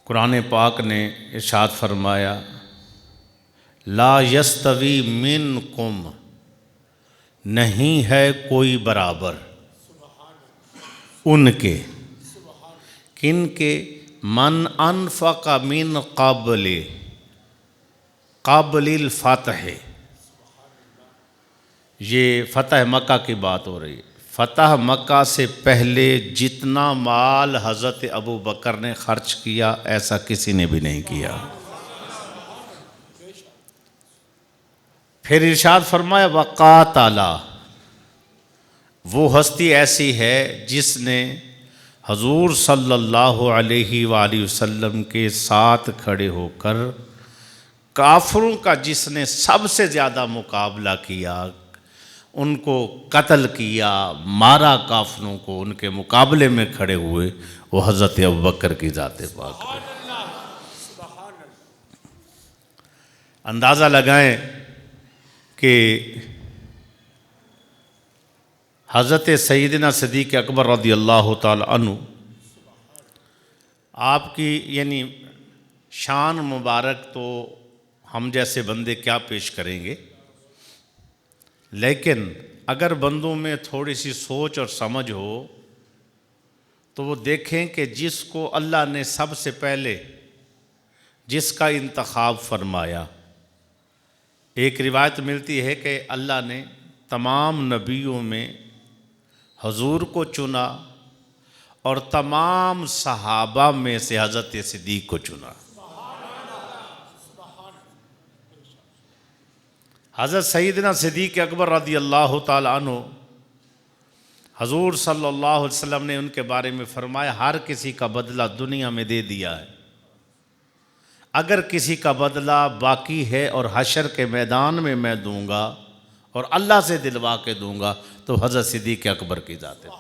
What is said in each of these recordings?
قرآن پاک نے ارشاد فرمایا لا یستوی منکم، نہیں ہے کوئی برابر ان کے، کن کے؟ من انفق من قبل الفتح، یہ فتح مکہ کی بات ہو رہی ہے۔ فتح مکہ سے پہلے جتنا مال حضرت ابو بکر نے خرچ کیا ایسا کسی نے بھی نہیں کیا۔ پھر ارشاد فرمایا وقاتل، وہ ہستی ایسی ہے جس نے حضور صلی اللہ علیہ وآلہ وسلم کے ساتھ کھڑے ہو کر کافروں کا جس نے سب سے زیادہ مقابلہ کیا، ان کو قتل کیا، مارا کافروں کو، ان کے مقابلے میں کھڑے ہوئے، وہ حضرت ابوبکر کی ذات پاک ہے۔ اندازہ لگائیں کہ حضرت سیدنا صدیق اکبر رضی اللہ تعالی عنہ، آپ کی یعنی شان مبارک تو ہم جیسے بندے کیا پیش کریں گے، لیکن اگر بندوں میں تھوڑی سی سوچ اور سمجھ ہو تو وہ دیکھیں کہ جس کو اللہ نے سب سے پہلے جس کا انتخاب فرمایا، ایک روایت ملتی ہے کہ اللہ نے تمام نبیوں میں حضور کو چنا اور تمام صحابہ میں سے حضرت صدیق کو چنا۔ حضرت سیدنا صدیق اکبر رضی اللہ تعالی عنہ، حضور صلی اللہ علیہ وسلم نے ان کے بارے میں فرمایا ہر کسی کا بدلہ دنیا میں دے دیا ہے، اگر کسی کا بدلہ باقی ہے اور حشر کے میدان میں دوں گا اور اللہ سے دلوا کے دوں گا تو حضرت صدیق اکبر کی ذات ہے۔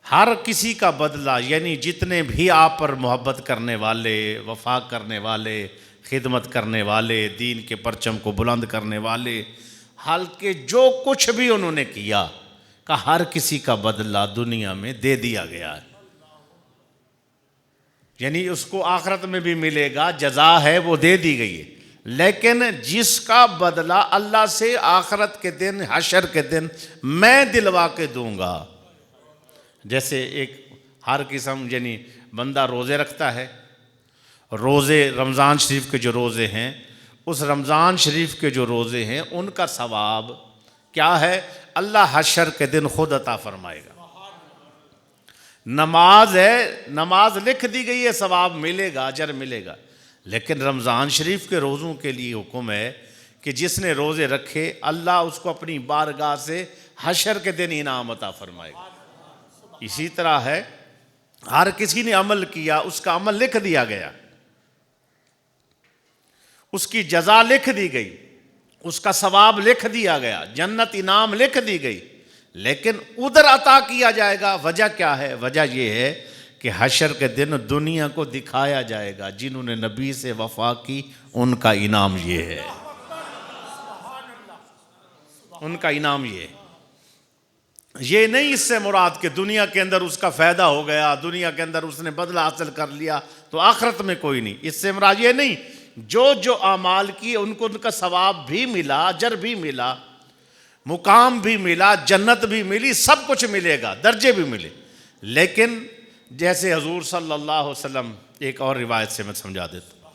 ہر کسی کا بدلہ، یعنی جتنے بھی آپ پر محبت کرنے والے، وفا کرنے والے، خدمت کرنے والے، دین کے پرچم کو بلند کرنے والے، حالانکہ جو کچھ بھی انہوں نے کیا کہ ہر کسی کا بدلہ دنیا میں دے دیا گیا ہے، یعنی اس کو آخرت میں بھی ملے گا، جزا ہے وہ دے دی گئی ہے، لیکن جس کا بدلہ اللہ سے آخرت کے دن، حشر کے دن میں دلوا کے دوں گا۔ جیسے ایک ہر قسم، یعنی بندہ روزے رکھتا ہے، روزے رمضان شریف کے جو روزے ہیں، اس رمضان شریف کے جو روزے ہیں ان کا ثواب کیا ہے؟ اللہ حشر کے دن خود عطا فرمائے گا۔ نماز ہے، نماز لکھ دی گئی ہے، ثواب ملے گا، اجر ملے گا، لیکن رمضان شریف کے روزوں کے لیے حکم ہے کہ جس نے روزے رکھے اللہ اس کو اپنی بارگاہ سے حشر کے دن انعام عطا فرمائے گا۔ اسی طرح ہے، ہر کسی نے عمل کیا، اس کا عمل لکھ دیا گیا، اس کی جزا لکھ دی گئی، اس کا ثواب لکھ دیا گیا، جنت انعام لکھ دی گئی، لیکن ادھر عطا کیا جائے گا۔ وجہ کیا ہے؟ وجہ یہ ہے کہ حشر کے دن دنیا کو دکھایا جائے گا جنہوں نے نبی سے وفا کی، ان کا انعام یہ ہے، ان کا انعام یہ ہے۔ یہ نہیں اس سے مراد کہ دنیا کے اندر اس کا فائدہ ہو گیا، دنیا کے اندر اس نے بدلہ حاصل کر لیا تو آخرت میں کوئی نہیں، اس سے مراد یہ نہیں، جو اعمال کی ان کو ان کا ثواب بھی ملا، اجر بھی ملا، مقام بھی ملا، جنت بھی ملی، سب کچھ ملے گا، درجے بھی ملے، لیکن جیسے حضور صلی اللہ علیہ وسلم، ایک اور روایت سے میں سمجھا دیتا ہوں،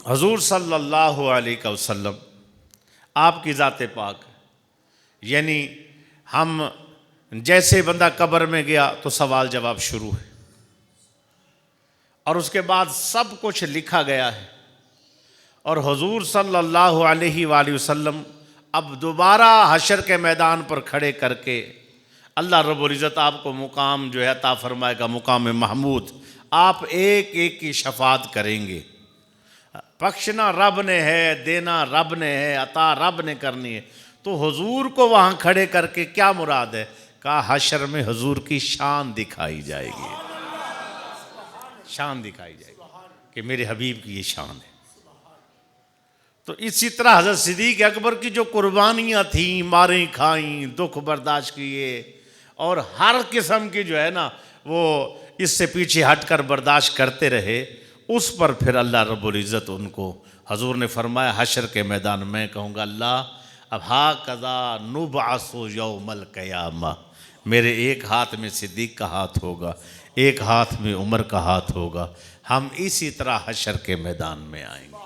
حضور صلی اللہ علیہ وسلم آپ کی ذات پاک، یعنی ہم جیسے بندہ قبر میں گیا تو سوال جواب شروع ہے، اور اس کے بعد سب کچھ لکھا گیا ہے، اور حضور صلی اللہ علیہ وآلہ وسلم اب دوبارہ حشر کے میدان پر کھڑے کر کے اللہ رب العزت آپ کو مقام جو ہے عطا فرمائے گا، مقام محمود، آپ ایک ایک کی شفاعت کریں گے۔ بخشنا رب نے ہے، دینا رب نے ہے، عطا رب نے کرنی ہے، تو حضور کو وہاں کھڑے کر کے کیا مراد ہے؟ کہا حشر میں حضور کی شان دکھائی جائے گی، شان دکھائی جائے گی کہ میرے حبیب کی یہ شان ہے۔ تو اسی طرح حضرت صدیق اکبر کی جو قربانیاں تھیں، ماریں کھائیں، دکھ برداشت کیے، اور ہر قسم کی جو ہے نا وہ اس سے پیچھے ہٹ کر برداشت کرتے رہے، اس پر پھر اللہ رب العزت ان کو، حضور نے فرمایا حشر کے میدان میں کہوں گا اللہ اب ہاکذا نبعث یوم القیامہ، میرے ایک ہاتھ میں صدیق کا ہاتھ ہوگا، ایک ہاتھ میں عمر کا ہاتھ ہوگا، ہم اسی طرح حشر کے میدان میں آئیں گے۔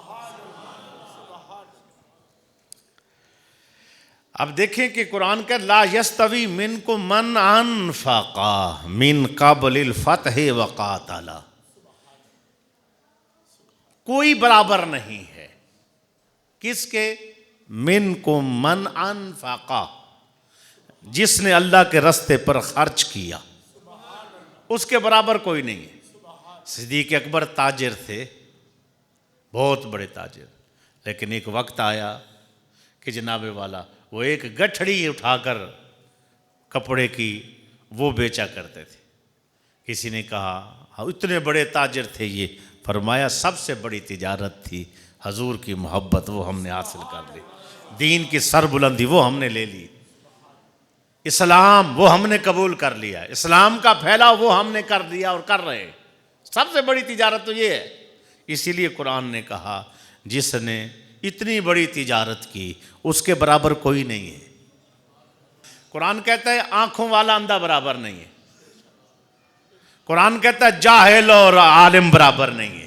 اب دیکھیں کہ قرآن کا لا یستوی منکم من انفق من قبل الفتح وقاتل، کوئی برابر نہیں ہے کس کے؟ منکم من انفق، جس نے اللہ کے راستے پر خرچ کیا، اس کے برابر کوئی نہیں ہے۔ صدیق اکبر تاجر تھے، بہت بڑے تاجر، لیکن ایک وقت آیا کہ جناب والا وہ ایک گٹھڑی اٹھا کر کپڑے کی وہ بیچا کرتے تھے۔ کسی نے کہا اتنے بڑے تاجر تھے یہ، فرمایا سب سے بڑی تجارت تھی حضور کی محبت، وہ ہم نے حاصل کر لی، دین کی سربلندی وہ ہم نے لے لی، اسلام وہ ہم نے قبول کر لیا، اسلام کا پھیلاؤ وہ ہم نے کر دیا اور کر رہے ہیں، سب سے بڑی تجارت تو یہ ہے۔ اسی لیے قرآن نے کہا جس نے اتنی بڑی تجارت کی اس کے برابر کوئی نہیں ہے۔ قرآن کہتا ہے آنکھوں والا اندھا برابر نہیں ہے، قرآن کہتا ہے جاہل اور عالم برابر نہیں ہے،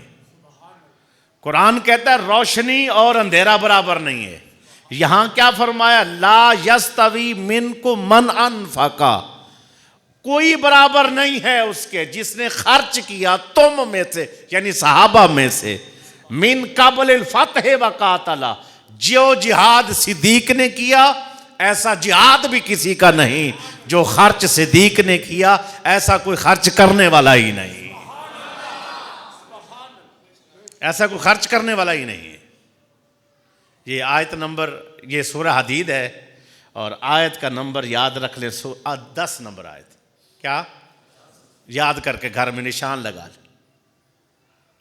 قرآن کہتا ہے روشنی اور اندھیرا برابر نہیں ہے۔ یہاں کیا فرمایا؟ لا یستوی منکم من انفق، کوئی برابر نہیں ہے اس کے جس نے خرچ کیا تم میں سے، یعنی صحابہ میں سے، من قبل الفتح وقاتل، جو جہاد صدیق نے کیا ایسا جہاد بھی کسی کا نہیں، جو خرچ صدیق نے کیا ایسا کوئی خرچ کرنے والا ہی نہیں، ایسا کوئی خرچ کرنے والا ہی نہیں ہے۔ یہ آیت نمبر، یہ سورہ حدید ہے اور آیت کا نمبر یاد رکھ لیں، 10 نمبر آیت، کیا یاد کر کے گھر میں نشان لگا لیں۔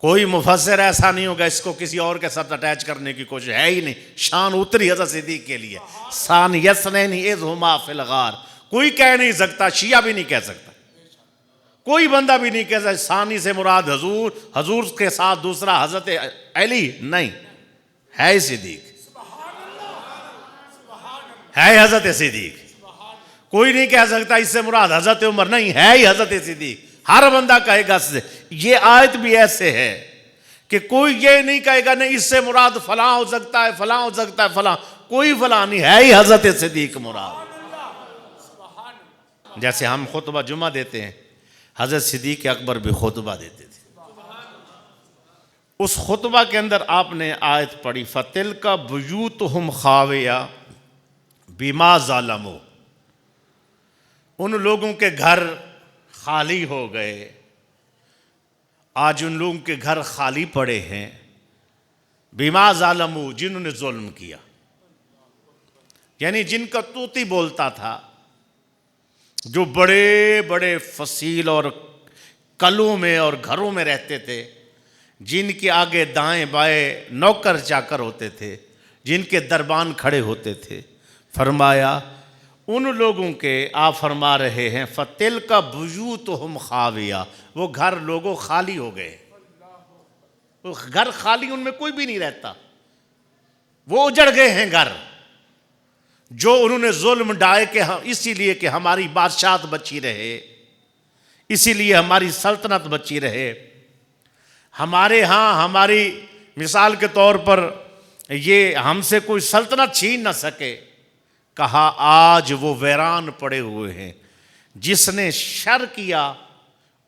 کوئی مفسر ایسا نہیں ہوگا اس کو کسی اور کے ساتھ اٹیچ کرنے کی کوشش ہے ہی نہیں، شان اتری حضرت صدیق کے لیے، ثانی یسنین اذ ہما فی الغار، کوئی کہہ نہیں سکتا، شیعہ بھی نہیں کہہ سکتا، کوئی بندہ بھی نہیں کہہ سکتا ثانی سے مراد حضور، حضور کے ساتھ دوسرا حضرت علی، نہیں، ہے صدیق، ہے حضرت صدیق۔ کوئی نہیں کہہ سکتا اس سے مراد حضرت عمر، نہیں، ہے ہی حضرت صدیق، ہر بندہ کہے گا سے۔ یہ آیت بھی ایسے ہے کہ کوئی یہ نہیں کہے گا نہیں اس سے مراد فلاں ہو سکتا ہے، فلاں ہو سکتا ہے، فلاں، کوئی فلاں نہیں، ہے ہی حضرت صدیق مراد۔ جیسے ہم خطبہ جمعہ دیتے ہیں، حضرت صدیق اکبر بھی خطبہ دیتے تھے۔ اس خطبہ کے اندر آپ نے آیت پڑھی فَتِلْكَ بُيُوتُهُمْ خَاوِيَةٌ بِمَا ظَلَمُوا، ان لوگوں کے گھر خالی ہو گئے، آج ان لوگوں کے گھر خالی پڑے ہیں، بِمَا ظَلَمُوا، جنہوں نے ظلم کیا، یعنی جن کا طوطی بولتا تھا، جو بڑے بڑے فصیل اور کلوں میں اور گھروں میں رہتے تھے، جن کے آگے دائیں بائیں نوکر چاکر ہوتے تھے، جن کے دربان کھڑے ہوتے تھے، فرمایا ان لوگوں کے آپ فرما رہے ہیں فَتِلْكَ بُيُوتُهُمْ خَاوِيَةٌ، وہ گھر لوگوں خالی ہو گئے، وہ گھر خالی، ان میں کوئی بھی نہیں رہتا، وہ اجڑ گئے ہیں گھر، جو انہوں نے ظلم ڈھائے کہ اسی لیے کہ ہماری بادشاہت بچی رہے، اسی لیے ہماری سلطنت بچی رہے، ہمارے ہاں ہماری مثال کے طور پر یہ ہم سے کوئی سلطنت چھین نہ سکے، کہا آج وہ ویران پڑے ہوئے ہیں، جس نے شر کیا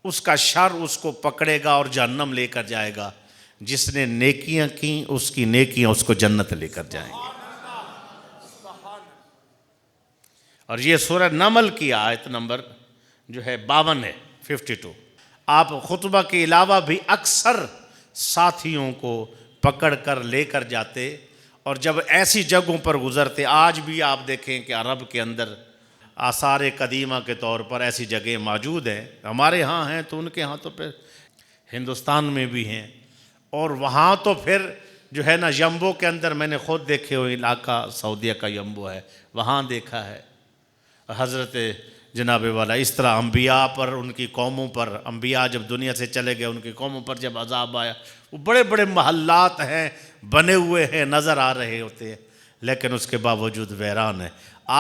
اس کا شر اس کو پکڑے گا اور جہنم لے کر جائے گا، جس نے نیکیاں کی اس کی نیکیاں اس کو جنت لے کر جائیں گے۔ اور یہ سورہ نمل کی آیت نمبر جو ہے 52 ہے، 52۔ آپ خطبہ کے علاوہ بھی اکثر ساتھیوں کو پکڑ کر لے کر جاتے، اور جب ایسی جگہوں پر گزرتے، آج بھی آپ دیکھیں کہ عرب کے اندر آثار قدیمہ کے طور پر ایسی جگہیں موجود ہیں، ہمارے ہاں ہیں تو ان کے ہاں تو پھر ہندوستان میں بھی ہیں، اور وہاں تو پھر جو ہے نا یمبو کے اندر میں نے خود دیکھے ہوئے علاقہ سعودیہ کا یمبو ہے، وہاں دیکھا ہے، حضرت جناب والا اس طرح انبیاء پر، ان کی قوموں پر، انبیاء جب دنیا سے چلے گئے ان کی قوموں پر جب عذاب آیا، وہ بڑے بڑے محلات ہیں، بنے ہوئے ہیں، نظر آ رہے ہوتے ہیں، لیکن اس کے باوجود ویران ہے۔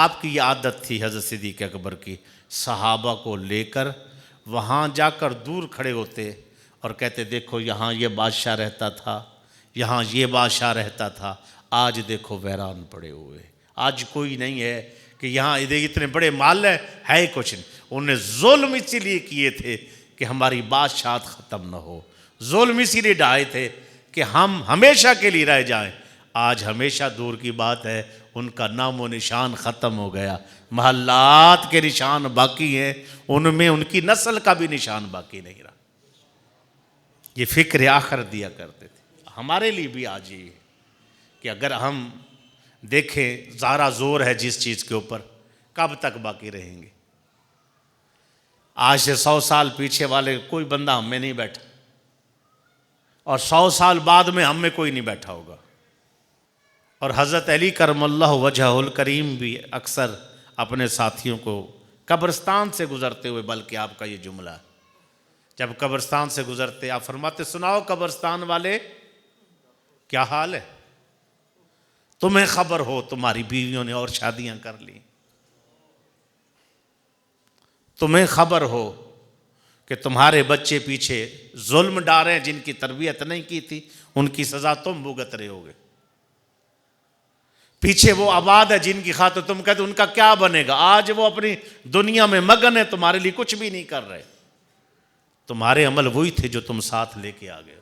آپ کی یہ عادت تھی حضرت صدیق اکبر کی، صحابہ کو لے کر وہاں جا کر دور کھڑے ہوتے اور کہتے دیکھو یہاں یہ بادشاہ رہتا تھا، یہاں یہ بادشاہ رہتا تھا، آج دیکھو ویران پڑے ہوئے، آج کوئی نہیں ہے کہ یہاں اتنے بڑے محل ہے کچھ نہیں۔ انہوں نے ظلم اسی لیے کیے تھے کہ ہماری بادشاہت ختم نہ ہو، ظلم اسی لیے ڈھائے تھے کہ ہم ہمیشہ کے لیے رہ جائیں۔ آج ہمیشہ دور کی بات ہے، ان کا نام و نشان ختم ہو گیا، محلات کے نشان باقی ہیں، ان میں ان کی نسل کا بھی نشان باقی نہیں رہا۔ یہ فکر آخر دیا کرتے تھے۔ ہمارے لیے بھی آج یہ ہے کہ اگر ہم دیکھیں زارا زور ہے جس چیز کے اوپر، کب تک باقی رہیں گے؟ آج سے 100 سال پیچھے والے کوئی بندہ ہم میں نہیں بیٹھا، اور 100 سال بعد میں ہم میں کوئی نہیں بیٹھا ہوگا۔ اور حضرت علی کرم اللہ وجہہ الکریم بھی اکثر اپنے ساتھیوں کو قبرستان سے گزرتے ہوئے، بلکہ آپ کا یہ جملہ ہے، جب قبرستان سے گزرتے آپ فرماتے سناؤ قبرستان والے کیا حال ہے؟ تمہیں خبر ہو تمہاری بیویوں نے اور شادیاں کر لی، تمہیں خبر ہو کہ تمہارے بچے پیچھے ظلم ڈالے جن کی تربیت نہیں کی تھی، ان کی سزا تم بھگت رہے ہوگے، پیچھے وہ آباد ہے جن کی خاطر تم کہتے ان کا کیا بنے گا، آج وہ اپنی دنیا میں مگن ہے، تمہارے لیے کچھ بھی نہیں کر رہے، تمہارے عمل وہی تھے جو تم ساتھ لے کے آ گئے،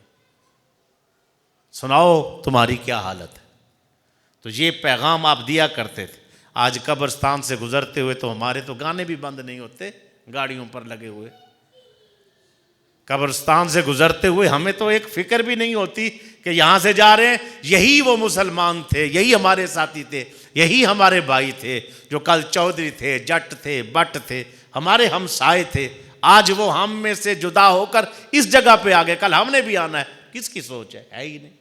سناؤ تمہاری کیا حالت ہے۔ تو یہ پیغام آپ دیا کرتے تھے۔ آج قبرستان سے گزرتے ہوئے تو ہمارے تو گانے بھی بند نہیں ہوتے گاڑیوں پر لگے ہوئے، قبرستان سے گزرتے ہوئے ہمیں تو ایک فکر بھی نہیں ہوتی کہ یہاں سے جا رہے ہیں، یہی وہ مسلمان تھے، یہی ہمارے ساتھی تھے، یہی ہمارے بھائی تھے جو کل چودھری تھے، جٹ تھے، بٹ تھے، ہمارے ہمسائے تھے، آج وہ ہم میں سے جدا ہو کر اس جگہ پہ آ گئے، کل ہم نے بھی آنا ہے۔ کس کی سوچ ہے ہی نہیں۔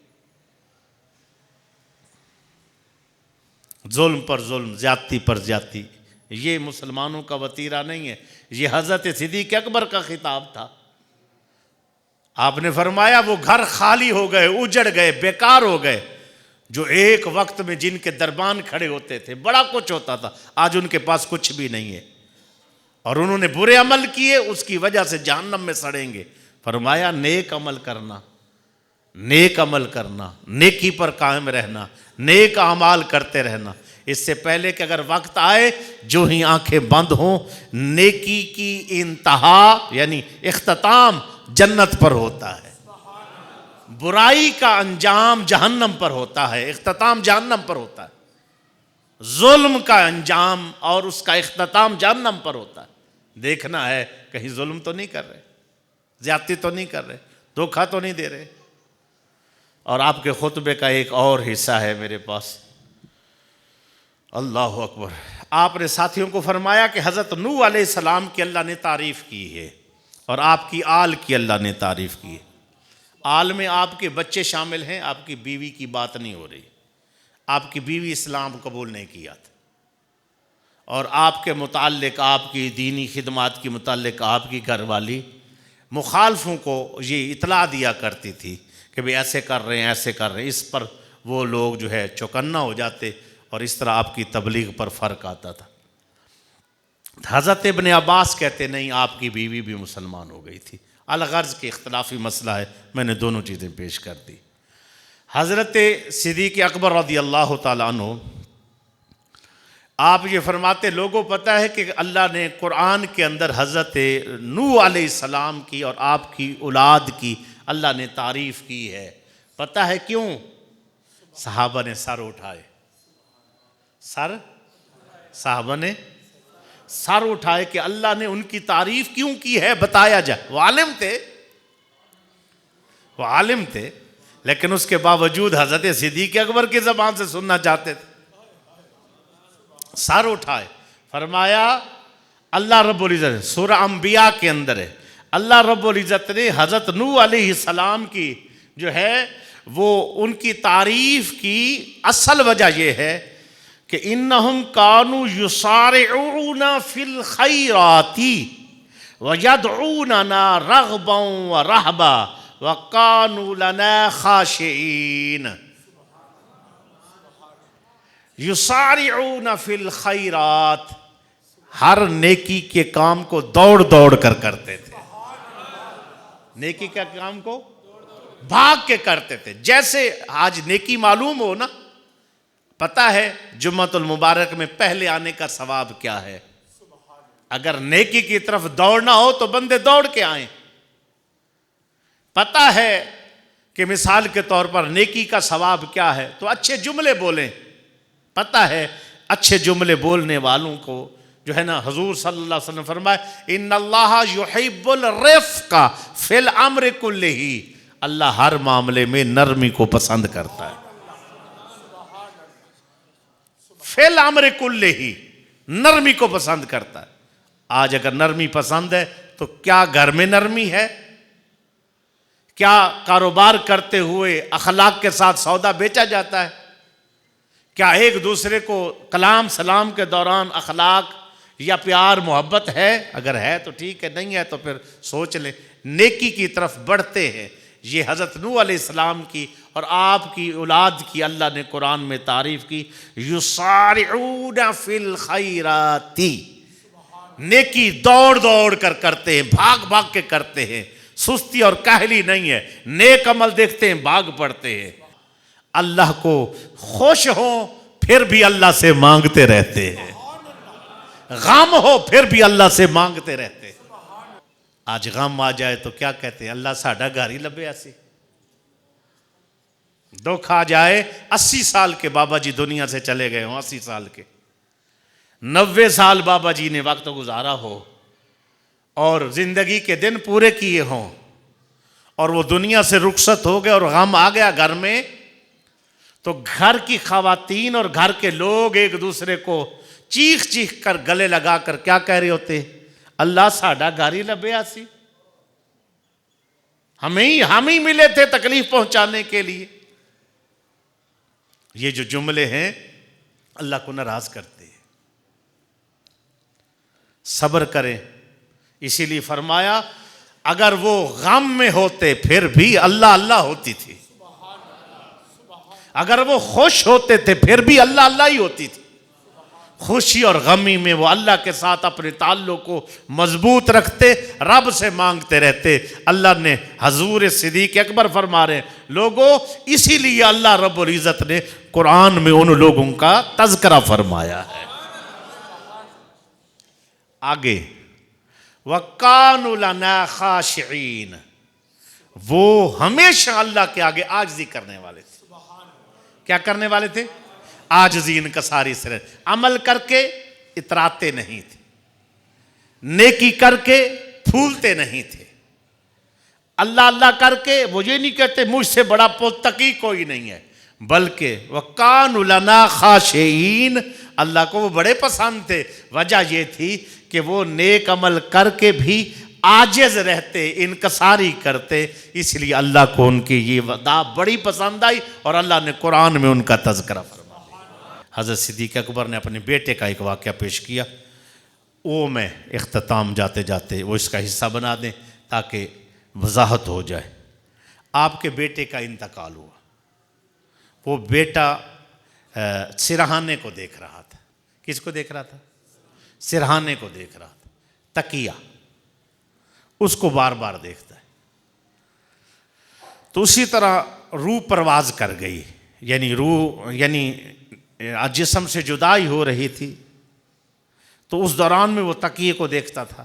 ظلم پر ظلم، زیادتی پر زیادتی، یہ مسلمانوں کا وتیرہ نہیں ہے، یہ حضرت صدیق اکبر کا خطاب تھا۔ آپ نے فرمایا وہ گھر خالی ہو گئے، اجڑ گئے، بیکار ہو گئے، جو ایک وقت میں جن کے دربان کھڑے ہوتے تھے، بڑا کچھ ہوتا تھا، آج ان کے پاس کچھ بھی نہیں ہے، اور انہوں نے برے عمل کیے، اس کی وجہ سے جہنم میں سڑیں گے۔ فرمایا نیک عمل کرنا، نیک عمل کرنا، نیکی پر قائم رہنا، نیک اعمال کرتے رہنا، اس سے پہلے کہ اگر وقت آئے جو ہی آنکھیں بند ہوں، نیکی کی انتہا یعنی اختتام جنت پر ہوتا ہے، برائی کا انجام جہنم پر ہوتا ہے، اختتام جہنم پر ہوتا ہے، ظلم کا انجام اور اس کا اختتام جہنم پر ہوتا ہے۔ دیکھنا ہے کہیں ظلم تو نہیں کر رہے، زیادتی تو نہیں کر رہے، دھوکہ تو نہیں دے رہے۔ اور آپ کے خطبے کا ایک اور حصہ ہے میرے پاس، اللہ اکبر۔ آپ نے ساتھیوں کو فرمایا کہ حضرت نوح علیہ السلام کی اللہ نے تعریف کی ہے اور آپ کی آل کی اللہ نے تعریف کی ہے۔ آل میں آپ کے بچے شامل ہیں، آپ کی بیوی کی بات نہیں ہو رہی، آپ کی بیوی اسلام قبول نہیں کیا تھا، اور آپ کے متعلق، آپ کی دینی خدمات کے متعلق آپ کی گھر والی مخالفوں کو یہ اطلاع دیا کرتی تھی کہ بھی ایسے کر رہے ہیں، ایسے کر رہے ہیں، اس پر وہ لوگ جو ہے چوکنا ہو جاتے، اور اس طرح آپ کی تبلیغ پر فرق آتا تھا۔ حضرت ابن عباس کہتے نہیں، آپ کی بیوی بھی مسلمان ہو گئی تھی، الغرض کے اختلافی مسئلہ ہے، میں نے دونوں چیزیں پیش کر دی۔ حضرت صدیق اکبر رضی اللہ تعالیٰ عنہ، آپ یہ فرماتے لوگوں پتہ ہے کہ اللہ نے قرآن کے اندر حضرت نوح علیہ السلام کی اور آپ کی اولاد کی اللہ نے تعریف کی ہے، پتہ ہے کیوں؟ صحابہ نے سر اٹھائے، صحابہ نے سر اٹھائے کہ اللہ نے ان کی تعریف کیوں کی ہے، بتایا جائے۔ وہ عالم تھے لیکن اس کے باوجود حضرت صدیق اکبر کی زبان سے سننا چاہتے تھے، سر اٹھائے، فرمایا اللہ رب العزت، سورہ انبیاء کے اندر ہے، اللہ رب العزت نے حضرت نوح علیہ السلام کی جو ہے وہ ان کی تعریف کی اصل وجہ یہ ہے کہ انہم کانوا یسارعون فی الخیرات ویدعوننا رغبا ورہبا وکانوا لنا خاشعین۔ یسارعون فی الخیرات، ہر نیکی کے کام کو دوڑ دوڑ کر کرتے تھے، نیکی کے کام کو بھاگ کے کرتے تھے۔ جیسے آج نیکی معلوم ہو نا، پتہ ہے جمعۃ المبارک میں پہلے آنے کا ثواب کیا ہے۔ اگر نیکی کی طرف دوڑنا ہو تو بندے دوڑ کے آئیں۔ پتہ ہے کہ مثال کے طور پر نیکی کا ثواب کیا ہے تو اچھے جملے بولیں۔ پتہ ہے اچھے جملے بولنے والوں کو جو ہے نا، حضور صلی اللہ علیہ وسلم فرمائے ان اللہ یحب الرفق فی الامر کلہ، اللہ ہر معاملے میں نرمی کو پسند کرتا ہے۔ فی الامر کلہ، نرمی کو پسند کرتا ہے۔ آج اگر نرمی پسند ہے تو کیا گھر میں نرمی ہے؟ کیا کاروبار کرتے ہوئے اخلاق کے ساتھ سودا بیچا جاتا ہے؟ کیا ایک دوسرے کو کلام سلام کے دوران اخلاق یا پیار محبت ہے؟ اگر ہے تو ٹھیک ہے، نہیں ہے تو پھر سوچ لیں۔ نیکی کی طرف بڑھتے ہیں۔ یہ حضرت نوح علیہ السلام کی اور آپ کی اولاد کی اللہ نے قرآن میں تعریف کی، یسارعون فی الخیرات، نیکی دوڑ دوڑ کر کرتے ہیں، بھاگ بھاگ کے کرتے ہیں، سستی اور کاہلی نہیں ہے۔ نیک عمل دیکھتے ہیں بھاگ پڑتے ہیں، اللہ کو خوش ہوں پھر بھی اللہ سے مانگتے رہتے ہیں، غم ہو پھر بھی اللہ سے مانگتے رہتے ہیں۔ آج غم آ جائے تو کیا کہتے ہیں؟ اللہ ساڈا گھر ہی لبے ایسی۔ دکھ آ جائے، 80 سال کے بابا جی دنیا سے چلے گئے ہوں، 80 سال کے، 90 سال بابا جی نے وقت گزارا ہو اور زندگی کے دن پورے کیے ہوں اور وہ دنیا سے رخصت ہو گئے اور غم آ گیا گھر میں، تو گھر کی خواتین اور گھر کے لوگ ایک دوسرے کو چیخ چیخ کر گلے لگا کر کیا کہہ رہے ہوتے؟ اللہ ساڈا گھر ہی لبے آسی، ہم ہی ملے تھے تکلیف پہنچانے کے لیے۔ یہ جو جملے ہیں اللہ کو ناراض کرتے ہیں۔ صبر کریں، اسی لیے فرمایا اگر وہ غم میں ہوتے پھر بھی اللہ اللہ ہوتی تھی، اگر وہ خوش ہوتے تھے پھر بھی اللہ اللہ ہی ہوتی تھی۔ خوشی اور غمی میں وہ اللہ کے ساتھ اپنے تعلق کو مضبوط رکھتے، رب سے مانگتے رہتے۔ اللہ نے حضور صدیق اکبر فرما رہے ہیں لوگوں، اسی لیے اللہ رب العزت نے قرآن میں ان لوگوں کا تذکرہ فرمایا ہے۔ آگے وَقَانُوا لَنَا خَاشِعِينَ، وہ ہمیشہ اللہ کے آگے عاجزی کرنے والے تھے۔ کیا کرنے والے تھے؟ عاجزی انکساری سے عمل کر کے اتراتے نہیں تھے، نیکی کر کے پھولتے نہیں تھے، اللہ اللہ کر کے وہ یہ نہیں کہتے مجھ سے بڑا متقی کوئی نہیں ہے، بلکہ وَقَانُوا لَنَا خَاشِعِينَ، اللہ کو وہ بڑے پسند تھے۔ وجہ یہ تھی کہ وہ نیک عمل کر کے بھی عاجز رہتے، انکساری کرتے، اس لیے اللہ کو ان کی یہ ودا بڑی پسند آئی اور اللہ نے قرآن میں ان کا تذکرہ فرمایا۔ حضرت صدیق اکبر نے اپنے بیٹے کا ایک واقعہ پیش کیا، وہ میں اختتام جاتے جاتے وہ اس کا حصہ بنا دیں تاکہ وضاحت ہو جائے۔ آپ کے بیٹے کا انتقال ہوا، وہ بیٹا سرہانے کو دیکھ رہا تھا۔ کس کو دیکھ رہا تھا؟ سرہانے کو دیکھ رہا تھا، تکیہ اس کو بار بار دیکھتا ہے۔ تو اسی طرح روح پرواز کر گئی، یعنی جسم سے جدائی ہو رہی تھی، تو اس دوران میں وہ تکیے کو دیکھتا تھا۔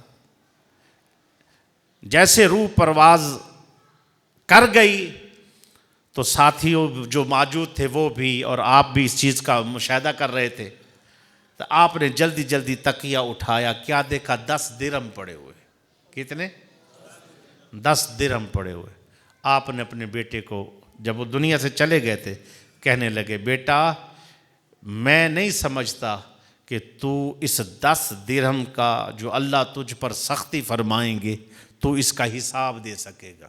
جیسے روح پرواز کر گئی تو ساتھیوں جو موجود تھے وہ بھی اور آپ بھی اس چیز کا مشاہدہ کر رہے تھے، تو آپ نے جلدی جلدی تکیہ اٹھایا، کیا دیکھا؟ 10 درہم پڑے ہوئے۔ کتنے؟ 10 درہم پڑے ہوئے۔ آپ نے اپنے بیٹے کو، جب وہ دنیا سے چلے گئے تھے، کہنے لگے بیٹا میں نہیں سمجھتا کہ تو اس 10 درہم کا جو اللہ تجھ پر سختی فرمائیں گے تو اس کا حساب دے سکے گا۔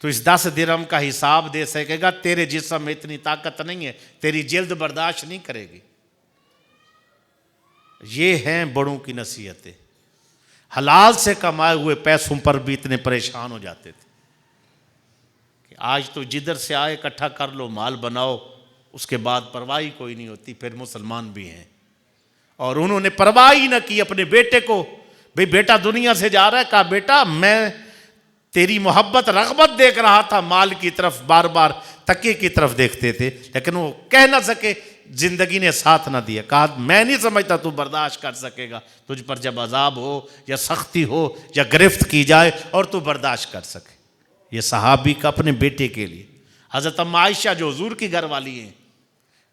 تو اس 10 درہم کا حساب دے سکے گا؟ تیرے جسم میں اتنی طاقت نہیں ہے، تیری جلد برداشت نہیں کرے گی۔ یہ ہیں بڑوں کی نصیحتیں۔ حلال سے کمائے ہوئے پیسوں پر بھی اتنے پریشان ہو جاتے تھے کہ آج تو جدھر سے آئے اکٹھا کر لو، مال بناؤ، اس کے بعد پرواہ کوئی نہیں ہوتی، پھر مسلمان بھی ہیں۔ اور انہوں نے پرواہ نہ کی اپنے بیٹے کو، بھئی بیٹا دنیا سے جا رہا ہے، کہا بیٹا میں تیری محبت رغبت دیکھ رہا تھا، مال کی طرف بار بار تکیے کی طرف دیکھتے تھے، لیکن وہ کہہ نہ سکے، زندگی نے ساتھ نہ دیا۔ کہا میں نہیں سمجھتا تو برداشت کر سکے گا، تجھ پر جب عذاب ہو یا سختی ہو یا گرفت کی جائے اور تو برداشت کر سکے۔ یہ صحابی کا اپنے بیٹے کے لیے۔ حضرت ام عائشہ جو حضور کی گھر والی ہیں،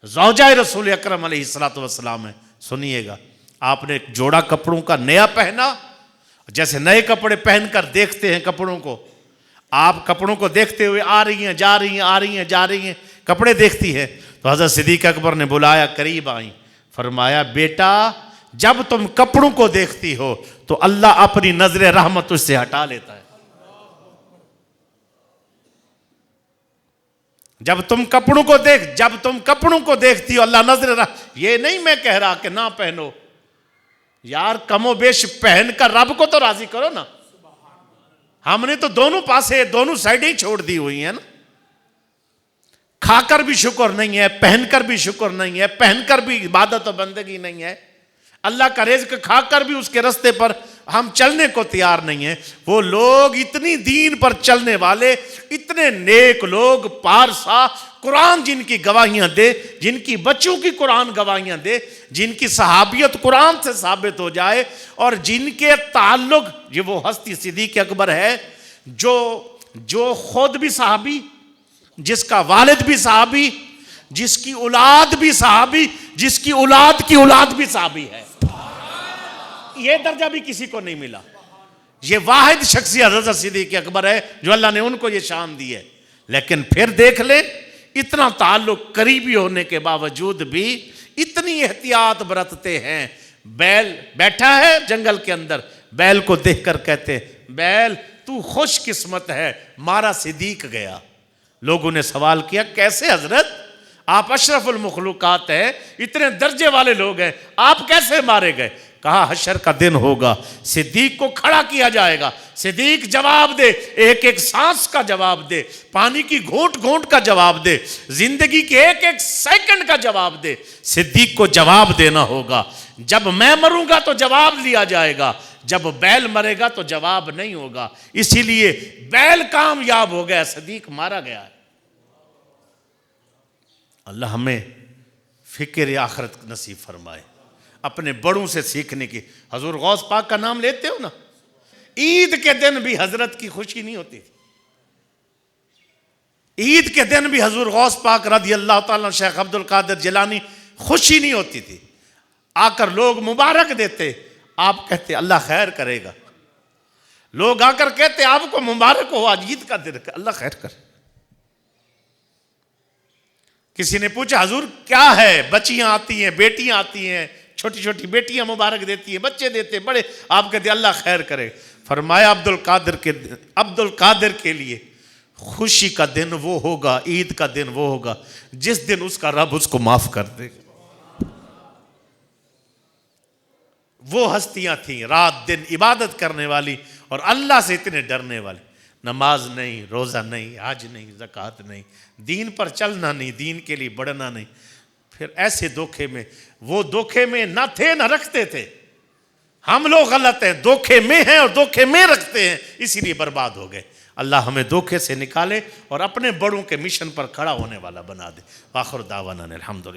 زوجہ رسول اکرم علیہ السلام ہے، سنیے گا، آپ نے ایک جوڑا کپڑوں کا نیا پہنا، جیسے نئے کپڑے پہن کر دیکھتے ہیں کپڑوں کو، آپ کپڑوں کو دیکھتے ہوئے آ رہی ہیں جا رہی ہیں، آ رہی ہیں جا رہی ہیں، کپڑے دیکھتی ہے، تو حضرت صدیق اکبر نے بلایا، قریب آئیں، فرمایا بیٹا جب تم کپڑوں کو دیکھتی ہو تو اللہ اپنی نظر رحمت اس سے ہٹا لیتا ہے۔ جب تم کپڑوں کو دیکھتی ہو اللہ نظر یہ نہیں میں کہہ رہا کہ نہ پہنو، یار کم و بیش پہن کر رب کو تو راضی کرو نا۔ ہم نے تو دونوں پاسے دونوں سائڈیں چھوڑ دی ہوئی ہیں نا، کھا کر بھی شکر نہیں ہے، پہن کر بھی شکر نہیں ہے، پہن کر بھی عبادت و بندگی نہیں ہے، اللہ کا رزق کھا کر بھی اس کے رستے پر ہم چلنے کو تیار نہیں ہیں۔ وہ لوگ اتنی دین پر چلنے والے، اتنے نیک لوگ، پارسا، قرآن جن کی گواہیاں دے، جن کی بچوں کی قرآن گواہیاں دے، جن کی صحابیت قرآن سے ثابت ہو جائے، اور جن کے تعلق، یہ وہ ہستی صدیق اکبر ہے جو خود بھی صحابی، جس کا والد بھی صحابی، جس کی اولاد بھی صحابی، جس کی اولاد کی اولاد بھی صحابی ہے۔ یہ درجہ بھی کسی کو نہیں ملا۔ یہ واحد شخصیت حضرت صدیق اکبر ہے جو اللہ نے ان کو یہ شان دی ہے۔ لیکن پھر دیکھ لیں، اتنا تعلق قریبی ہونے کے باوجود بھی اتنی احتیاط برتتے ہیں۔ بیل بیٹھا ہے جنگل کے اندر، بیل کو دیکھ کر کہتے بیل تو خوش قسمت ہے، مارا صدیق گیا۔ لوگوں نے سوال کیا کیسے حضرت، آپ اشرف المخلوقات ہیں، اتنے درجے والے لوگ ہیں، آپ کیسے مارے گئے؟ کہا حشر کا دن ہوگا، صدیق کو کھڑا کیا جائے گا، صدیق جواب دے، ایک ایک سانس کا جواب دے، پانی کی گھونٹ گھونٹ کا جواب دے، زندگی کے ایک ایک سیکنڈ کا جواب دے۔ صدیق کو جواب دینا ہوگا۔ جب میں مروں گا تو جواب لیا جائے گا، جب بیل مرے گا تو جواب نہیں ہوگا۔ اسی لیے بیل کامیاب ہو گیا، صدیق مارا گیا ہے۔ اللہ ہمیں فکر آخرت نصیب فرمائے، اپنے بڑوں سے سیکھنے کی۔ حضور غوث پاک کا نام لیتے ہو نا، عید کے دن بھی حضرت کی خوشی نہیں ہوتی تھی۔ عید کے دن بھی حضور غوث پاک رضی اللہ تعالیٰ شیخ عبد القادر جیلانی خوشی نہیں ہوتی تھی۔ آ کر لوگ مبارک دیتے، آپ کہتے اللہ خیر کرے گا۔ لوگ آ کر کہتے آپ کو مبارک ہو، آج عید کا دن، اللہ خیر کرے۔ کسی نے پوچھا حضور کیا ہے؟ بچیاں آتی ہیں، بیٹیاں آتی ہیں، چھوٹی چھوٹی بیٹیاں مبارک دیتی ہیں، بچے دیتے بڑے، آپ کہتے اللہ خیر کرے۔ فرمایا عبد القادر کے لیے خوشی کا دن وہ ہوگا، عید کا دن وہ ہوگا جس دن اس کا رب اس کو معاف کر دے۔ وہ ہستیاں تھیں رات دن عبادت کرنے والی اور اللہ سے اتنے ڈرنے والی، نماز نہیں، روزہ نہیں، حج نہیں، زکوٰۃ نہیں، دین پر چلنا نہیں، دین کے لیے بڑھنا نہیں۔ پھر ایسے دھوکے میں، وہ دھوکے میں نہ تھے نہ رکھتے تھے۔ ہم لوگ غلط ہیں، دھوکے میں ہیں اور دھوکے میں رکھتے ہیں، اسی لیے برباد ہو گئے۔ اللہ ہمیں دھوکے سے نکالے اور اپنے بڑوں کے مشن پر کھڑا ہونے والا بنا دے۔ آخر دعوانا الحمدللہ۔